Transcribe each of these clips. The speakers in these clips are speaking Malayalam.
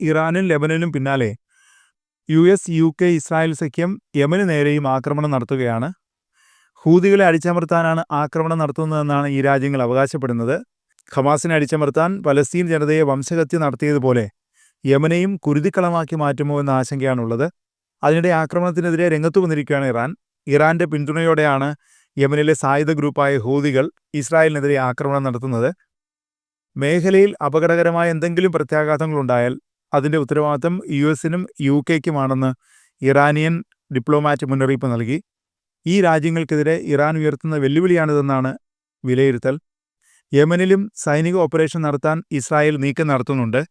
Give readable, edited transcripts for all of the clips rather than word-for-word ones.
ഇറാനും ലെബനനും പിന്നാലെ UK, ഇസ്രായേൽ സഖ്യം യമന് നേരെയും ആക്രമണം നടത്തുകയാണ്. ഹൂതികളെ അടിച്ചമർത്താനാണ് ആക്രമണം നടത്തുന്നതെന്നാണ് ഈ രാജ്യങ്ങൾ അവകാശപ്പെടുന്നത്. ഹമാസിനെ അടിച്ചമർത്താൻ പലസ്തീൻ ജനതയെ വംശഹത്യ നടത്തിയതുപോലെ യമനെയും കുരുതിക്കളമാക്കി മാറ്റുമോ എന്ന ആശങ്കയാണുള്ളത്. അതിനിടെ ആക്രമണത്തിനെതിരെ രംഗത്തു വന്നിരിക്കുകയാണ് ഇറാൻ. ഇറാന്റെ പിന്തുണയോടെയാണ് യമനിലെ സായുധ ഗ്രൂപ്പായ ഹൂതികൾ ഇസ്രായേലിനെതിരെ ആക്രമണം നടത്തുന്നത്. മേഖലയിൽ അപകടകരമായ എന്തെങ്കിലും പ്രത്യാഘാതങ്ങളുണ്ടായാൽ അതിന്റെ ഉത്തരവാദിത്തം US-നും UK-ക്കുമാണെന്ന് ഇറാനിയൻ ഡിപ്ലോമാറ്റ് മുന്നറിയിപ്പ് നൽകി. ഈ രാജ്യങ്ങൾക്കെതിരെ ഇറാൻ ഉയർത്തുന്ന വെല്ലുവിളിയാണിതെന്നാണ് വിലയിരുത്തൽ. യമനിലും സൈനിക ഓപ്പറേഷൻ നടത്താൻ ഇസ്രായേൽ നീക്കം നടത്തുന്നുണ്ട്.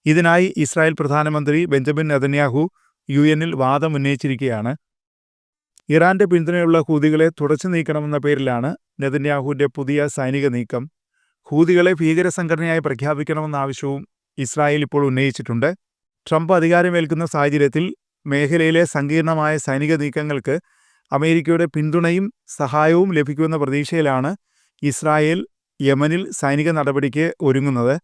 ഇതിനായി ഇസ്രായേൽ പ്രധാനമന്ത്രി ബെഞ്ചമിൻ നെതന്യാഹു UN-ൽ വാദം ഉന്നയിച്ചിരിക്കുകയാണ്. ഇറാന്റെ പിന്തുണയുള്ള ഹൂതികളെ തുടച്ചു നീക്കണമെന്ന പേരിലാണ് നെതന്യാഹുവിന്റെ പുതിയ സൈനിക നീക്കം. ഹൂതികളെ ഭീകരസംഘടനയായി പ്രഖ്യാപിക്കണമെന്ന ആവശ്യവും ഇസ്രായേൽ ഇപ്പോൾ ഉന്നയിച്ചിട്ടുണ്ട്. ട്രംപ് അധികാരമേൽക്കുന്ന സാഹചര്യത്തിൽ മേഖലയിലെ സങ്കീർണമായ സൈനിക നീക്കങ്ങൾക്ക് അമേരിക്കയുടെ പിന്തുണയും സഹായവും ലഭിക്കുമെന്ന പ്രതീക്ഷയിലാണ് ഇസ്രായേൽ യമനിൽ സൈനിക നടപടിക്ക് ഒരുങ്ങുന്നത്.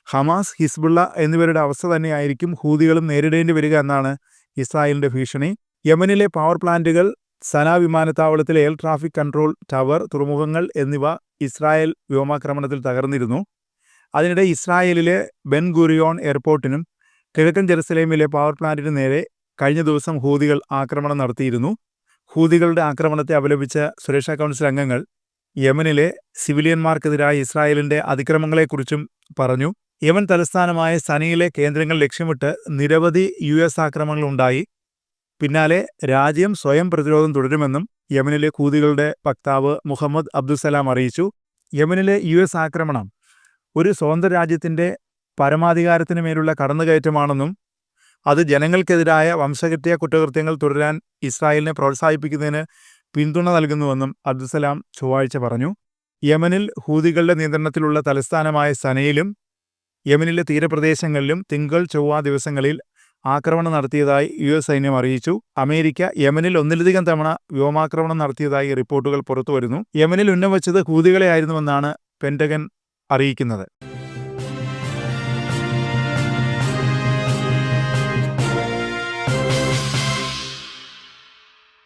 ഹമാസ്, ഹിസ്ബുള്ള എന്നിവരുടെ അവസ്ഥ തന്നെയായിരിക്കും ഹൂതികളും നേരിടേണ്ടി വരിക എന്നാണ് ഇസ്രായേലിന്റെ ഭീഷണി. യമനിലെ പവർ പ്ലാന്റുകൾ, സനാ വിമാനത്താവളത്തിലെ എയർ ട്രാഫിക് കൺട്രോൾ ടവർ, തുറമുഖങ്ങൾ എന്നിവ ഇസ്രായേൽ വ്യോമാക്രമണത്തിൽ തകർന്നിരുന്നു. അതിനിടെ ഇസ്രായേലിലെ ബെൻ ഗുറിയോൺ എയർപോർട്ടിനും കിഴക്കൻ ജെറുസലേമിലെ പവർ പ്ലാന്റിനു നേരെ കഴിഞ്ഞ ദിവസം ഹൂതികൾ ആക്രമണം നടത്തിയിരുന്നു. ഹൂതികളുടെ ആക്രമണത്തെ അപലപിച്ച സുരക്ഷാ കൗൺസിൽ അംഗങ്ങൾ യമനിലെ സിവിലിയന്മാർക്കെതിരായ ഇസ്രായേലിന്റെ അതിക്രമങ്ങളെക്കുറിച്ചും പറഞ്ഞു. യമൻ തലസ്ഥാനമായ സനയിലെ കേന്ദ്രങ്ങൾ ലക്ഷ്യമിട്ട് നിരവധി US ആക്രമണങ്ങളുണ്ടായി. പിന്നാലെ രാജ്യം സ്വയം പ്രതിരോധം തുടരുമെന്നും യമനിലെ ഹൂതികളുടെ വക്താവ് മുഹമ്മദ് അബ്ദുസലാം അറിയിച്ചു. യമനിലെ US ആക്രമണം ഒരു സ്വതന്ത്ര രാജ്യത്തിന്റെ പരമാധികാരത്തിന് മേലുള്ള കടന്നുകയറ്റമാണെന്നും അത് ജനങ്ങൾക്കെതിരായ വംശഹത്യാ കുറ്റകൃത്യങ്ങൾ തുടരാൻ ഇസ്രായേലിനെ പ്രോത്സാഹിപ്പിക്കുന്നതിന് പിന്തുണ നൽകുന്നുവെന്നും അബ്ദുസലാം ചൊവ്വാഴ്ച പറഞ്ഞു. യമനിൽ ഹൂതികളുടെ നിയന്ത്രണത്തിലുള്ള തലസ്ഥാനമായ സനയിലും യമനിലെ തീരപ്രദേശങ്ങളിലും തിങ്കൾ, ചൊവ്വ ദിവസങ്ങളിൽ ആക്രമണം നടത്തിയതായി US സൈന്യം അറിയിച്ചു. അമേരിക്ക യമനിൽ ഒന്നിലധികം തവണ വ്യോമാക്രമണം നടത്തിയതായി റിപ്പോർട്ടുകൾ പുറത്തുവരുന്നു. യമനിൽ ഉന്നവച്ചത് ഹൂതികളെ ആയിരുന്നുവെന്നാണ് പെന്റഗൺ അറിയിക്കുന്നത്.